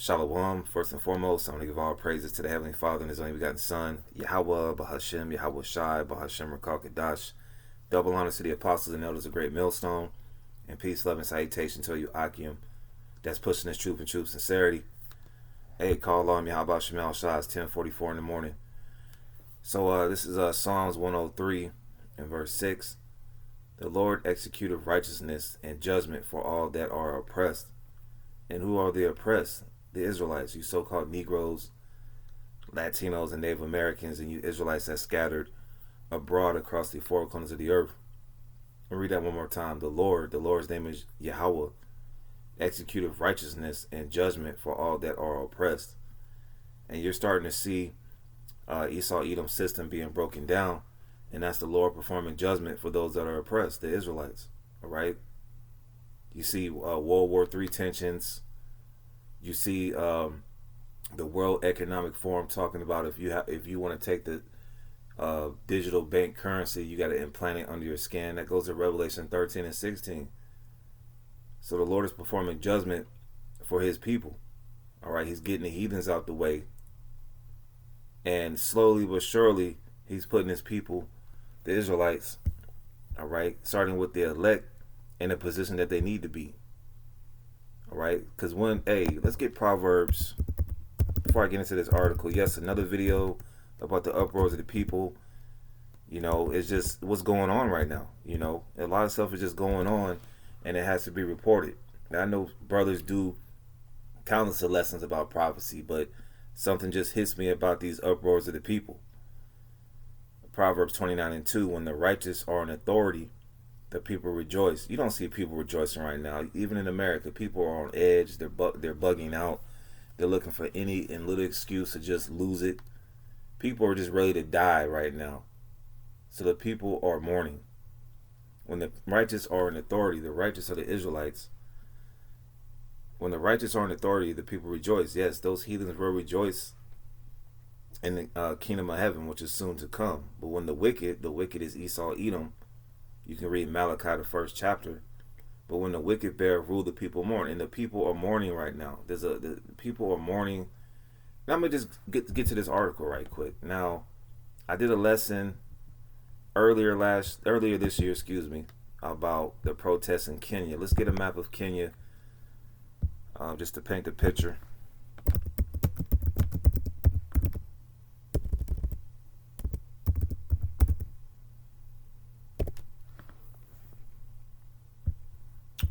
Shalom, first and foremost, I want to give all praises to the Heavenly Father and His only begotten Son, Yahweh, Bahashem, Yahweh Shai, Bahashem, Rakal Kadash. Double honors to the apostles and elders of Great Millstone, and peace, love, and salutation to you, Akim, that's pushing this truth and truth sincerity. Hey, call on Yahweh Shemal Shai, it's 10:44 in the morning. So this is Psalms 103 and verse 6. The Lord executed righteousness and judgment for all that are oppressed. And who are the oppressed? The Israelites, you so-called Negroes, Latinos, and Native Americans, and you Israelites that scattered abroad across the four corners of the earth. I'll read that one more time. The Lord's name is Yahweh, executed righteousness and judgment for all that are oppressed. And you're starting to see Esau-Edom's system being broken down, and that's the Lord performing judgment for those that are oppressed, the Israelites. All right. You see World War III tensions. You see the World Economic Forum talking about if you want to take the digital bank currency, you got to implant it under your skin. That goes to Revelation 13 and 16. So the Lord is performing judgment for His people. All right, He's getting the heathens out the way, and slowly but surely He's putting His people, the Israelites, all right, starting with the elect, in a position that they need to be. All right, because let's get Proverbs before I get into this article. Yes, another video about the uproars of the people. You know, it's just what's going on right now. You know, a lot of stuff is just going on, and it has to be reported. Now, I know brothers do countless of lessons about prophecy, but something just hits me about these uproars of the people. Proverbs 29 and 2, when the righteous are in authority, the people rejoice. You don't see people rejoicing right now. Even in America, people are on edge. They're bugging out. They're looking for any and little excuse to just lose it. People are just ready to die right now. So the people are mourning. When the righteous are in authority, the righteous are the Israelites. When the righteous are in authority, the people rejoice. Yes, those heathens will rejoice in the kingdom of heaven, which is soon to come. But when the wicked is Esau, Edom. You can read Malachi, the first chapter. But when the wicked bear rule, the people mourn. And the people are mourning right now. The people are mourning. Now I'm going to just get to this article right quick. Now, I did a lesson earlier this year, about the protests in Kenya. Let's get a map of Kenya just to paint the picture.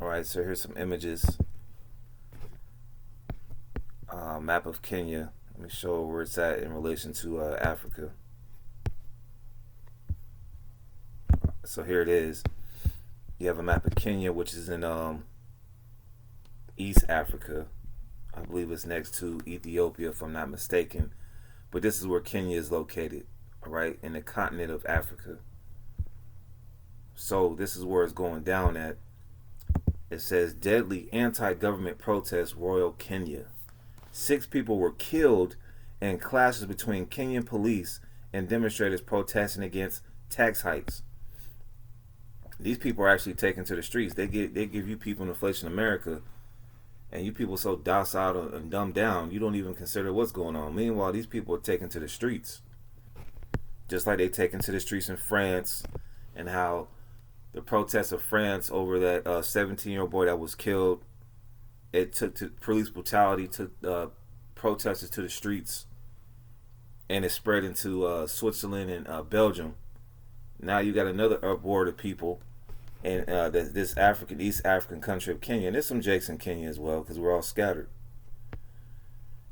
Alright, so here's some images. Map of Kenya. Let me show where it's at in relation to Africa. So here it is. You have a map of Kenya, which is in East Africa. I believe it's next to Ethiopia, if I'm not mistaken. But this is where Kenya is located, alright, in the continent of Africa. So this is where it's going down at. It says, deadly anti-government protests royal Kenya. 6 people were killed in clashes between Kenyan police and demonstrators protesting against tax hikes. These people are actually taken to the streets. They give you people in inflation America, and you people so docile and dumbed down, you don't even consider what's going on. Meanwhile, these people are taken to the streets. Just like they taken to the streets in France, and how the protests of France over that 17-year-old boy that was killed, it took to police brutality, took protesters to the streets, and it spread into Switzerland and Belgium. Now you got another uproar of people in this East African country of Kenya. And there's some Jakes in Kenya as well, because we're all scattered.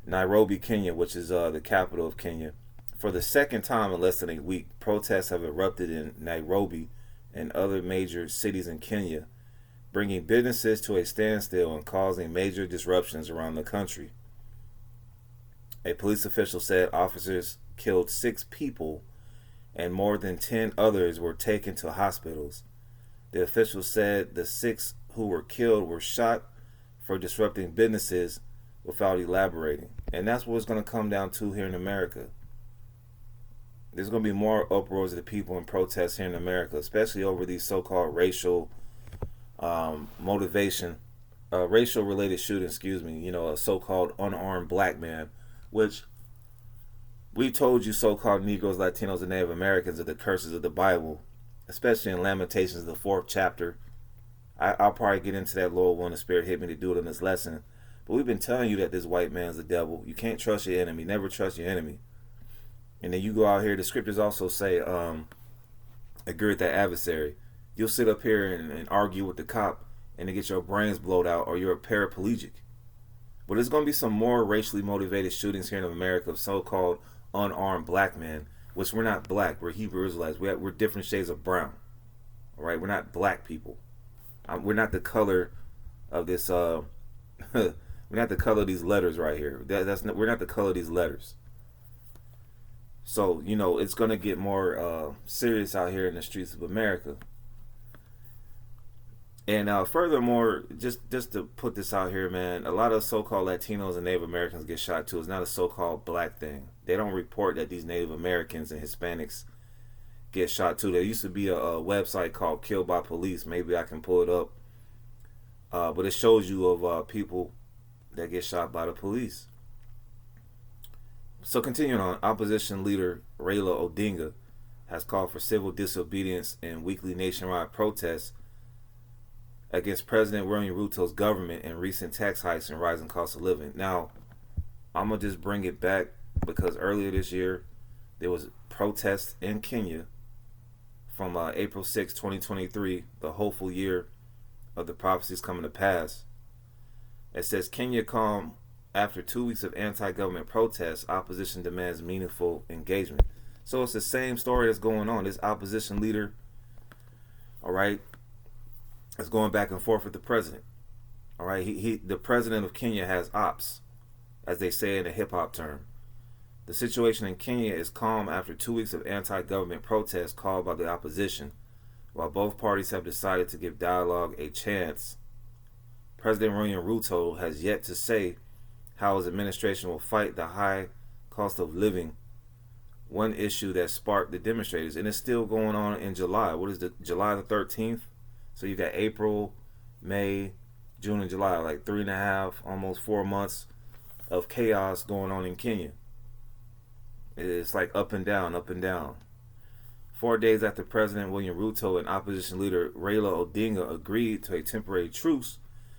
Nairobi, Kenya, which is the capital of Kenya. For the second time in less than a week, protests have erupted in Nairobi and other major cities in Kenya, bringing businesses to a standstill and causing major disruptions around the country. A police official said officers killed 6 people and more than 10 others were taken to hospitals. The official said the 6 who were killed were shot for disrupting businesses without elaborating. And that's what it's going to come down to here in America. There's going to be more uproars of the people and protests here in America, especially over these so-called racial motivation racial related shooting, excuse me, a so-called unarmed black man, which we told you so-called Negroes, Latinos, and Native Americans are the curses of the Bible, especially in Lamentations, the 4th chapter. I'll probably get into that, Lord, when the Spirit hit me to do it in this lesson. But we've been telling you that this white man's the devil. You can't trust your enemy. Never trust your enemy. And then you go out here, the scriptures also say, agree with that adversary. You'll sit up here and argue with the cop and to get your brains blowed out, or you're a paraplegic. But there's going to be some more racially motivated shootings here in America of so-called unarmed black men, which we're not black. We're Hebrew Israelites. We're different shades of brown. All right? We're not black people. We're not the color of this. We're not the color of these letters right here. We're not the color of these letters. So it's going to get more serious out here in the streets of America. And furthermore, just to put this out here, man, a lot of so-called Latinos and Native Americans get shot too. It's not a so-called black thing. They don't report that these Native Americans and Hispanics get shot too. There used to be a website called Kill by Police. Maybe I can pull it up. But it shows you of people that get shot by the police. So continuing on, opposition leader Raila Odinga has called for civil disobedience and weekly nationwide protests against President William Ruto's government and recent tax hikes and rising cost of living. Now, I'm going to just bring it back because earlier this year, there was protests in Kenya from April 6, 2023, the hopeful year of the prophecies coming to pass. It says, Kenya calm after 2 weeks of anti-government protests, opposition demands meaningful engagement. So it's the same story that's going on. This opposition leader, all right, is going back and forth with the president. All right, the president of Kenya has ops, as they say in a hip-hop term. The situation in Kenya is calm after 2 weeks of anti-government protests called by the opposition. While both parties have decided to give dialogue a chance, President William Ruto has yet to say how his administration will fight the high cost of living, one issue that sparked the demonstrators. And it's still going on in July. What is July the 13th? So you got April, May, June, and July, like 3.5, almost 4 months of chaos going on in Kenya. It's like up and down, up and down. 4 days after President William Ruto and opposition leader Raila Odinga agreed to a temporary truce,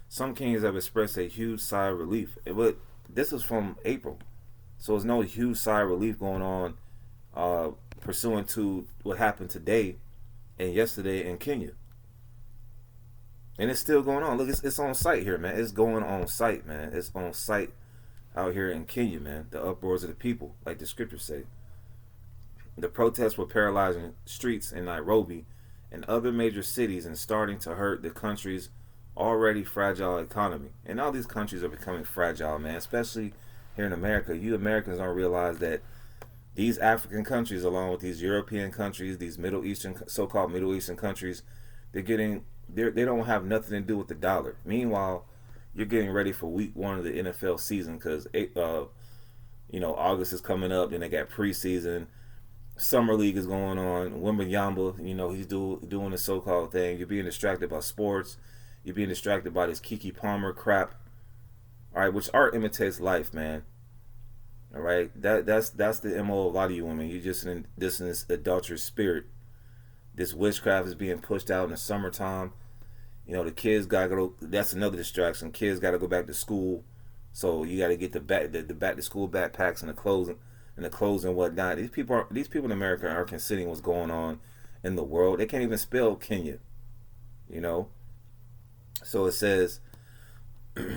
some Kenyans have expressed a huge sigh of relief. But this is from April, so there's no huge sigh of relief going on pursuant to what happened today and yesterday in Kenya. And it's still going on. Look, it's on site here, man. It's going on site, man. It's on site out here in Kenya, man. The uproars of the people, like the scriptures say. The protests were paralyzing streets in Nairobi and other major cities and starting to hurt the country's already fragile economy. And all these countries are becoming fragile, man, especially here in America. You Americans don't realize that these African countries, along with these European countries, these Middle Eastern, so-called Middle Eastern countries, they don't have nothing to do with the dollar. Meanwhile, you're getting ready for week 1 of the NFL season because August is coming up. Then they got preseason. Summer league is going on. Wembanyama, he's doing the so-called thing. You're being distracted by sports. You're being distracted by this Kiki Palmer crap. All right, which art imitates life, man. All right, that's the MO of a lot of you women. You're just in this adulterous spirit. This witchcraft is being pushed out in the summertime. The kids gotta go. That's another distraction. Kids gotta go back to school, so you gotta get the back to school backpacks and the clothes and whatnot. These people in America are considering what's going on in the world. They can't even spell Kenya. So it says,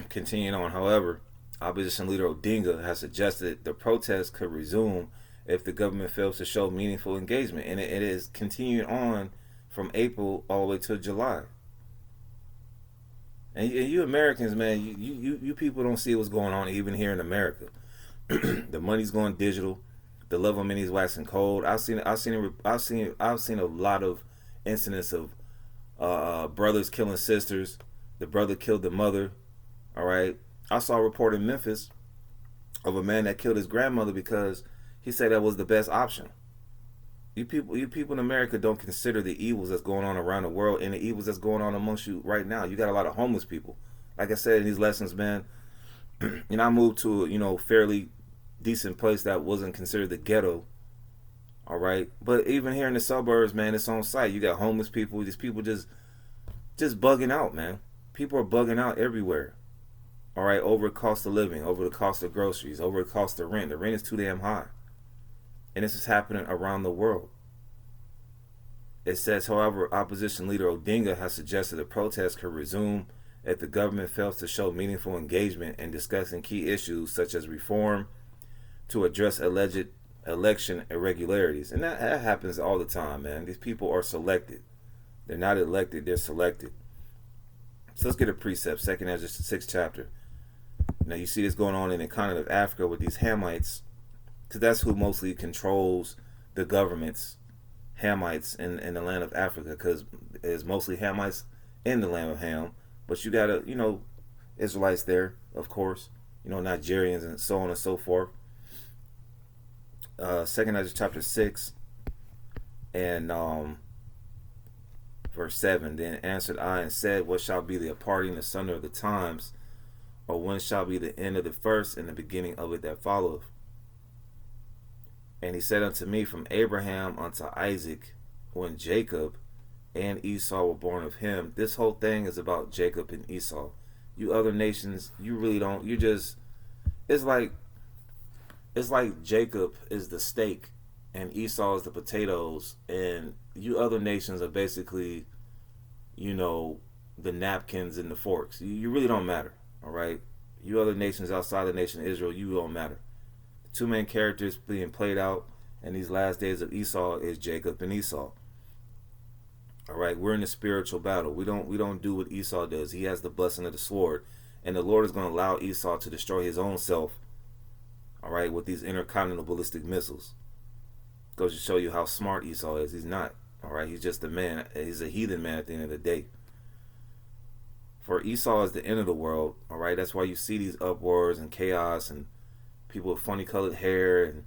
continuing on. However, opposition leader Odinga has suggested the protests could resume if the government fails to show meaningful engagement, and it is continuing on from April all the way to July. And you Americans, man, you people don't see what's going on even here in America. The money's going digital. The love of many is waxing cold. I've seen a lot of incidents of brothers killing sisters. The brother killed the mother. All right. I saw a report in Memphis of a man that killed his grandmother because he said that was the best option. You people in America don't consider the evils that's going on around the world and the evils that's going on amongst you right now. You got a lot of homeless people. like I said in these lessons, man, I moved to a, fairly decent place that wasn't considered the ghetto. All right, but even here in the suburbs, man, it's on site. You got homeless people. These people just bugging out, man. People are bugging out everywhere. All right, over the cost of living, over the cost of groceries, over the cost of rent. The rent is too damn high, and this is happening around the world. It says, however, opposition leader Odinga has suggested a protest could resume if the government fails to show meaningful engagement in discussing key issues such as reform to address alleged election irregularities. And that happens all the time, man. These people are selected. They're not elected, they're selected. So let's get a precept, 2nd Ezra 6th chapter. Now you see this going on in the continent of Africa with these Hamites, because that's who mostly controls the governments, Hamites in the land of Africa, because there's mostly Hamites in the land of Ham. But you got Israelites there, of course, Nigerians and so on and so forth. 2nd Ezra chapter 6 and verse 7. Then answered I and said, what shall be the parting asunder of the times, or when shall be the end of the first and the beginning of it that followeth? And he said unto me, from Abraham unto Isaac, when Jacob and Esau were born of him. This whole thing is about Jacob and Esau. You other nations, you really don't, it's like Jacob is the steak and Esau is the potatoes, and you other nations are basically, the napkins and the forks. You really don't matter, all right? You other nations outside the nation of Israel, you don't matter. The two main characters being played out in these last days of Esau is Jacob and Esau. All right, we're in a spiritual battle. We don't do what Esau does. He has the blessing of the sword, and the Lord is going to allow Esau to destroy his own self. All right, with these intercontinental ballistic missiles. Goes to show you how smart Esau is. He's not. All right, he's just a man. He's a heathen man at the end of the day. For Esau is the end of the world. All right, that's why you see these uproars and chaos and people with funny colored hair and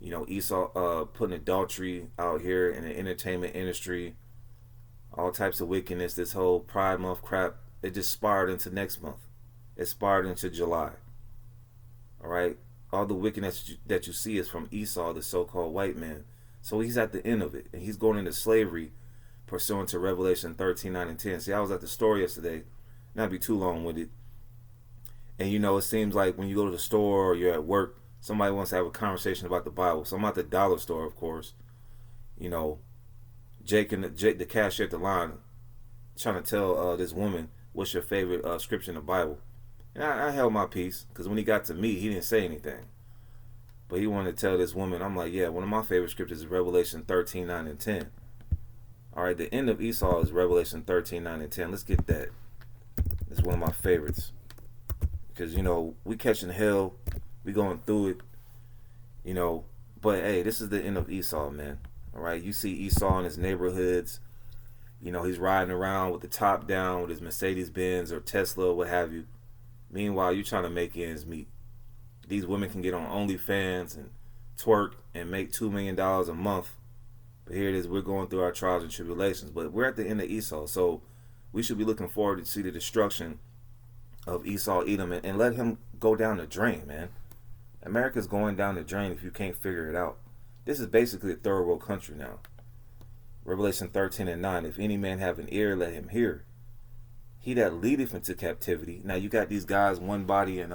Esau putting adultery out here in the entertainment industry. All types of wickedness. This whole Pride Month crap, it just spiraled into next month. It spiraled into July. All right. All the wickedness that you see is from Esau, the so-called white man. So he's at the end of it, and he's going into slavery pursuant to Revelation 13, 9, and 10. See, I was at the store yesterday, not be too long with it. And it seems like when you go to the store or you're at work, somebody wants to have a conversation about the Bible. So I'm at the dollar store, of course. Jake, the cashier at the line, trying to tell this woman, what's your favorite scripture in the Bible? And I held my peace, because when he got to me, he didn't say anything. But he wanted to tell this woman, I'm like, yeah, one of my favorite scriptures is Revelation 13, 9, and 10. All right, the end of Esau is Revelation 13, 9, and 10. Let's get that. It's one of my favorites. Because, we catching hell, we going through it, But, hey, this is the end of Esau, man. All right, you see Esau in his neighborhoods. He's riding around with the top down with his Mercedes-Benz or Tesla or what have you. Meanwhile, you're trying to make ends meet. These women can get on OnlyFans and twerk and make $2 million a month. But here it is, we're going through our trials and tribulations. But we're at the end of Esau, so we should be looking forward to see the destruction of Esau, Edom, and let him go down the drain, man. America's going down the drain if you can't figure it out. This is basically a third world country now. Revelation 13 and 9, if any man have an ear, let him hear. He that leadeth into captivity. Now you got these guys, one body and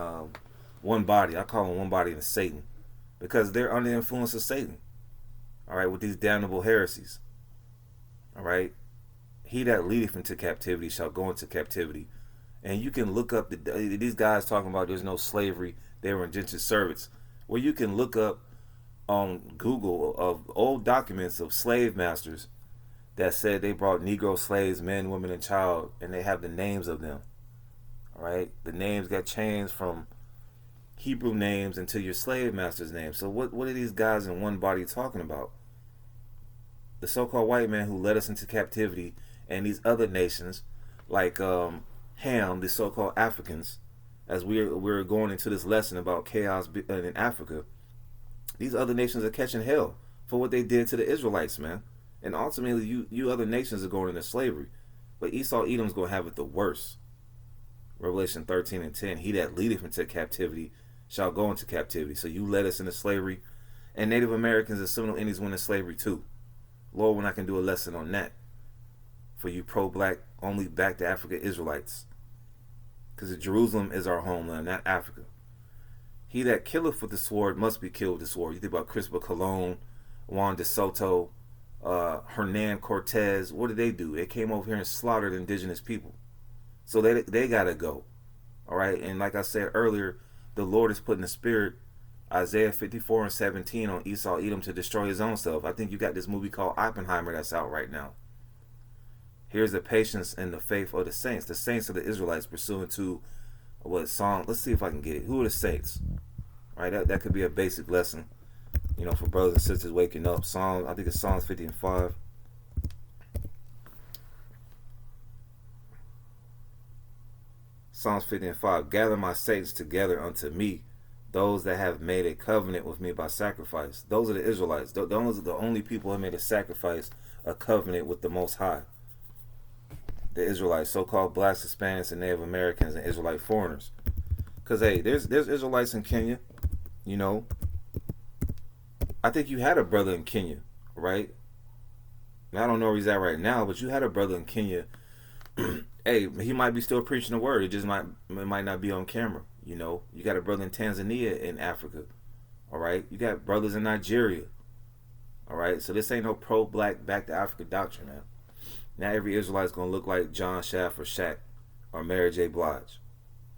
one body. I call them one body and Satan, because they're under the influence of Satan. All right, with these damnable heresies. All right, he that leadeth into captivity shall go into captivity. And you can look up these guys talking about there's no slavery. They were indentured servants. Well, you can look up on Google of old documents of slave masters that said they brought Negro slaves, men, women, and child, and they have the names of them. All right, the names got changed from Hebrew names into your slave master's name. So what are these guys in one body talking about? The so-called white man who led us into captivity, and these other nations like Ham, the so-called Africans, as we're going into this lesson about chaos in Africa. These other nations are catching hell for what they did to the Israelites, man. And ultimately, you other nations are going into slavery. But Esau, Edom's going to have it the worst. Revelation 13:10. He that leadeth into captivity shall go into captivity. So you led us into slavery. And Native Americans and Seminole Indians went into slavery too. Lord, when I can do a lesson on that for you pro-black, only back to Africa Israelites. Because Jerusalem is our homeland, not Africa. He that killeth with the sword must be killed with the sword. You think about Christopher Colon, Juan de Soto, Hernan Cortez. What did they do? They came over here and slaughtered indigenous people. So they got to go. All right? And like I said earlier, the Lord is putting the spirit, Isaiah 54:17, on Esau Edom to destroy his own self. I think you got this movie called Oppenheimer that's out right now. Here's the patience and the faith of the saints. The saints of the Israelites pursuant to what song? Let's see if I can get it. Who are the saints? All right, that could be a basic lesson, you know, for brothers and sisters waking up. Psalm, I think it's Psalms 50:5. Psalms 50:5. Gather my saints together unto me, those that have made a covenant with me by sacrifice. Those are the Israelites. Those are the only people who made a sacrifice, a covenant with the Most High. The Israelites, so-called blacks, Hispanics, and Native Americans, and Israelite foreigners. Because, hey, there's Israelites in Kenya, you know. I think you had a brother in Kenya, right? I don't know where he's at right now, but you had a brother in Kenya. Hey, he might be still preaching the word. It might not be on camera, you know. You got a brother in Tanzania, in Africa, all right? You got brothers in Nigeria, all right? So this ain't no pro-black, back to Africa doctrine, man. Now every Israelite is going to look like John Shaft or Shaq or Mary J. Blige,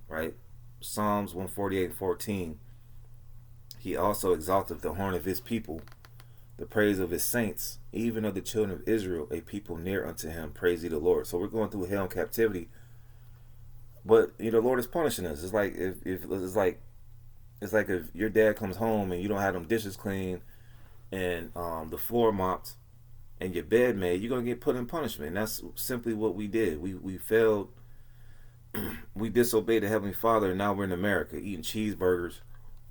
right? Psalms 148:14. He also exalteth the horn of his people, the praise of his saints, even of the children of Israel, a people near unto him. Praise ye the Lord. So we're going through hell and captivity, but you know, the Lord is punishing us. It's like if your dad comes home and you don't have them dishes clean and the floor mopped and your bed made, you're going to get put in punishment. And that's simply what we did. We failed. We disobeyed the Heavenly Father, and now we're in America eating cheeseburgers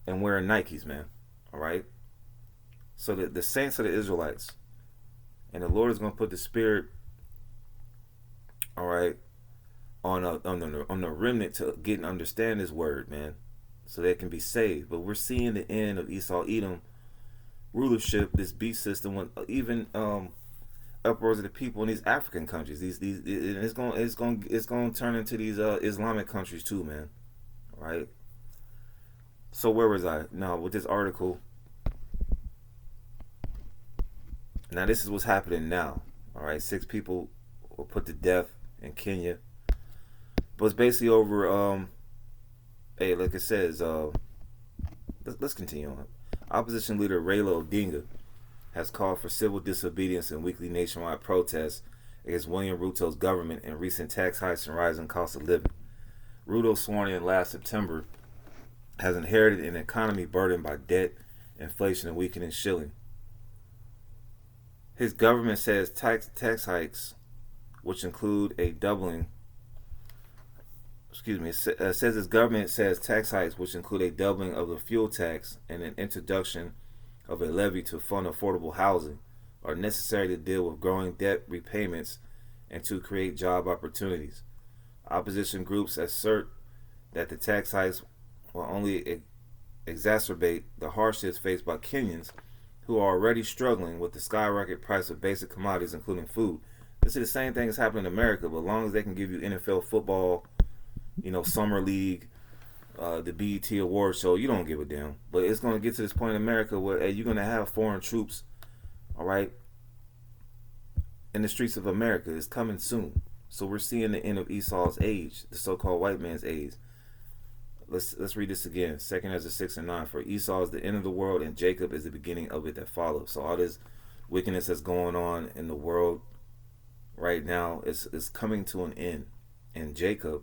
and wearing Nikes, man. All right? So the saints are the Israelites. And the Lord is going to put the spirit, all right, on the remnant to get and understand his word, man, so they can be saved. But we're seeing the end of Esau Edom rulership, this beast system, when even uproars of the people in these African countries. It's going to turn into these Islamic countries too, man. Right? So where was I? No, with this article. Now this is what's happening now. All right, 6 people were put to death in Kenya, but it's basically over. Hey, like it says, let's continue on. Opposition leader Raila Odinga has called for civil disobedience and weekly nationwide protests against William Ruto's government and recent tax hikes and rising cost of living. Ruto, sworn in last September, has inherited an economy burdened by debt, inflation, and weakening shilling. His government says tax hikes, which include a doubling. Says his government says tax hikes, which include a doubling of the fuel tax and an introduction of a levy to fund affordable housing, are necessary to deal with growing debt repayments and to create job opportunities. Opposition groups assert that the tax hikes will only exacerbate the hardships faced by Kenyans who are already struggling with the skyrocket price of basic commodities, including food. This is the same thing that's happening in America, but as long as they can give you NFL football, you know, summer league, the BET award show, you don't give a damn. But it's going to get to this point in America where, hey, you're going to have foreign troops, all right, in the streets of America. It's coming soon. So we're seeing the end of Esau's age, the so-called white man's age. Let's read this again. 2 Ezra 6:9. For Esau is the end of the world, and Jacob is the beginning of it that follows. So all this wickedness that's going on in the world right now is coming to an end. And Jacob,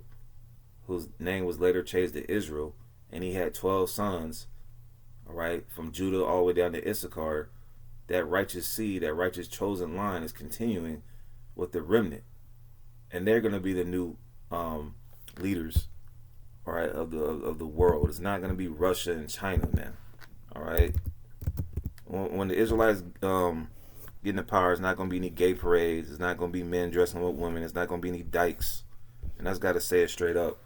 whose name was later changed to Israel, and he had 12 sons, all right, from Judah all the way down to Issachar, that righteous seed, that righteous chosen line is continuing with the remnant. And they're going to be the new leaders, all right, of the world. It's not going to be Russia and China, man. All right. When the Israelites get in the power, it's not going to be any gay parades. It's not going to be men dressing with women. It's not going to be any dykes. And that's got to say it straight up.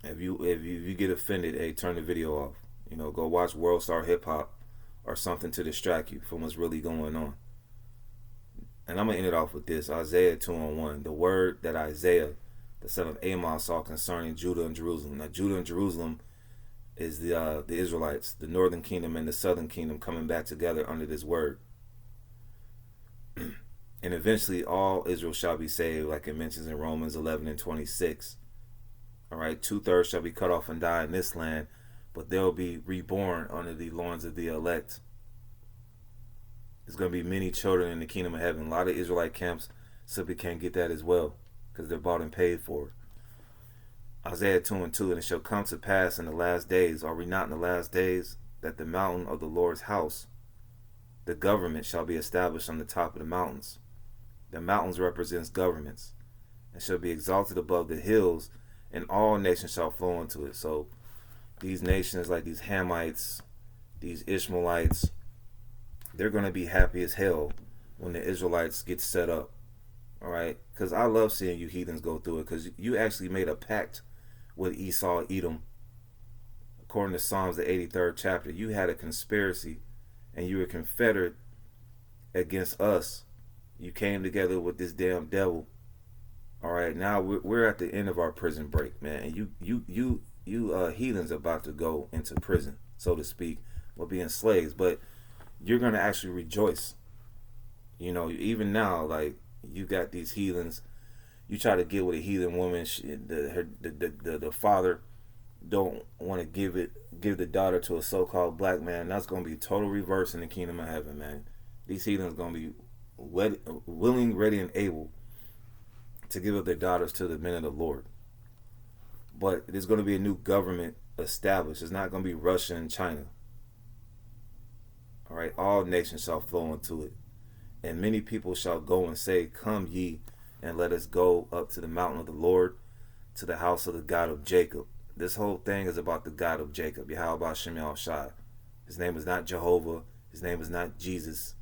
If you get offended, hey, turn the video off. Go watch World Star Hip Hop or something to distract you from what's really going on. And I'm gonna end it off with this: Isaiah 2:1. The word that Isaiah, the son of Amos, saw concerning Judah and Jerusalem. Now, Judah and Jerusalem is the Israelites, the northern kingdom and the southern kingdom coming back together under this word. And eventually all Israel shall be saved, like it mentions in Romans 11:26. All right, 2/3 shall be cut off and die in this land, but they'll be reborn under the loins of the elect. There's going to be many children in the kingdom of heaven. A lot of Israelite camps simply can't get that as well because they're bought and paid for. Isaiah 2:2, and it shall come to pass in the last days, are we not in the last days, that the mountain of the Lord's house, the government shall be established on the top of the mountains. The mountains represents governments, and shall be exalted above the hills, and all nations shall flow into it. So these nations, like these Hamites, these Ishmaelites, they're going to be happy as hell when the Israelites get set up. All right, because I love seeing you heathens go through it, because you actually made a pact with Esau, Edom. According to Psalms, the 83rd chapter, you had a conspiracy and you were confederate against us. You came together with this damn devil. All right, now we're at the end of our prison break, man, and you heathens about to go into prison, so to speak, or being slaves, but you're gonna actually rejoice. Even now, like, you got these heathens. You try to get with a heathen woman, the father don't want to give the daughter to a so-called black man. That's gonna be total reverse in the kingdom of heaven, man. These heathens gonna be willing, ready, and able to give up their daughters to the men of the Lord. But there's going to be a new government established. It's not going to be Russia and China. All right, all nations shall flow into it. And many people shall go and say, come ye, and let us go up to the mountain of the Lord, to the house of the God of Jacob. This whole thing is about the God of Jacob, Yahweh Shem Shai. His name is not Jehovah. His name is not Jesus.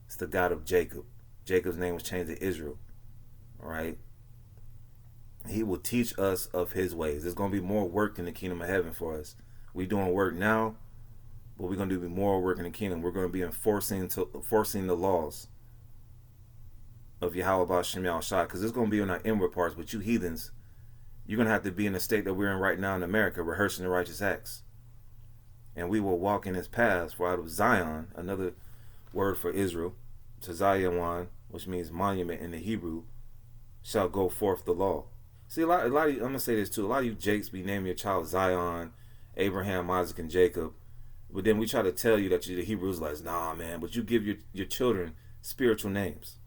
It's the God of Jacob. Jacob's name was changed to Israel. All right. He will teach us of his ways. There's going to be more work in the kingdom of heaven for us. We're doing work now, but we're going to do more work in the kingdom. We're going to be enforcing the laws of Yahweh Shem Shai, because it's going to be on our inward parts. But you heathens, you're going to have to be in the state that we're in right now in America, rehearsing the righteous acts. And we will walk in his paths, for out of Zion, another word for Israel, to Zion, which means monument in the Hebrew, shall go forth the law. See, a lot of you, I'm going to say this too, a lot of you jakes be naming your child Zion, Abraham, Isaac, and Jacob, but then we try to tell you that you're the Hebrew Israelites. Nah, man, but you give your children spiritual names.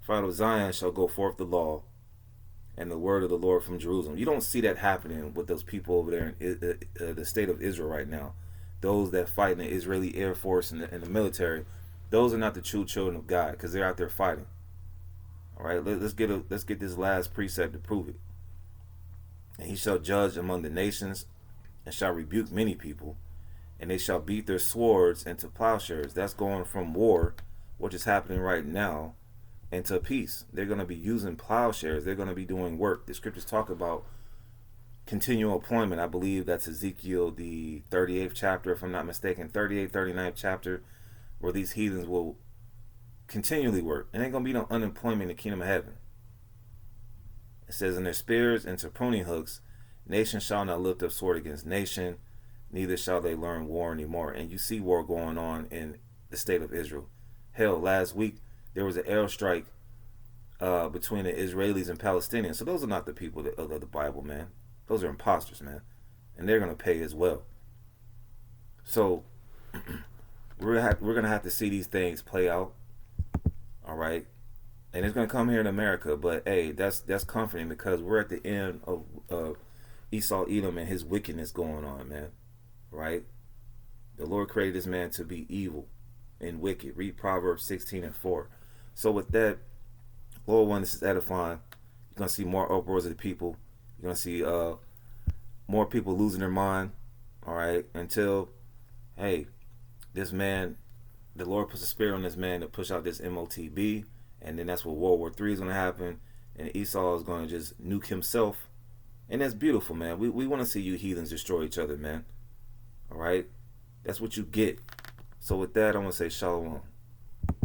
For out of Zion shall go forth the law, and the word of the Lord from Jerusalem. You don't see that happening with those people over there in the state of Israel right now. Those that fight in the Israeli Air Force and the military, those are not the true children of God, because they're out there fighting. All right, let's get this last precept to prove it. And he shall judge among the nations, and shall rebuke many people, and they shall beat their swords into plowshares. That's going from war, which is happening right now, into peace. They're going to be using plowshares. They're going to be doing work. The scriptures talk about continual employment. I believe that's Ezekiel, the 38th chapter, if I'm not mistaken, 38th, 39th chapter, where these heathens will continually work. And ain't going to be no unemployment in the kingdom of heaven. It says, in their spears and to pruning hooks, nation shall not lift up sword against nation, neither shall they learn war anymore. And you see war going on in the state of Israel. Hell, last week, there was an airstrike between the Israelis and Palestinians. So those are not the people of the Bible, man. Those are imposters, man. And they're going to pay as well. So we're going to have to see these things play out. All right. And it's going to come here in America. But, hey, that's comforting, because we're at the end of Esau, Edom, and his wickedness going on, man. Right? The Lord created this man to be evil and wicked. Read Proverbs 16:4. So with that, Lord, one, this is edifying. You're going to see more uproars of the people. You're going to see more people losing their mind. All right. Until, hey, this man, the Lord puts a spirit on this man to push out this MOTB. And then that's what World War III is going to happen. And Esau is going to just nuke himself. And that's beautiful, man. We want to see you heathens destroy each other, man. All right? That's what you get. So with that, I want to say shalom.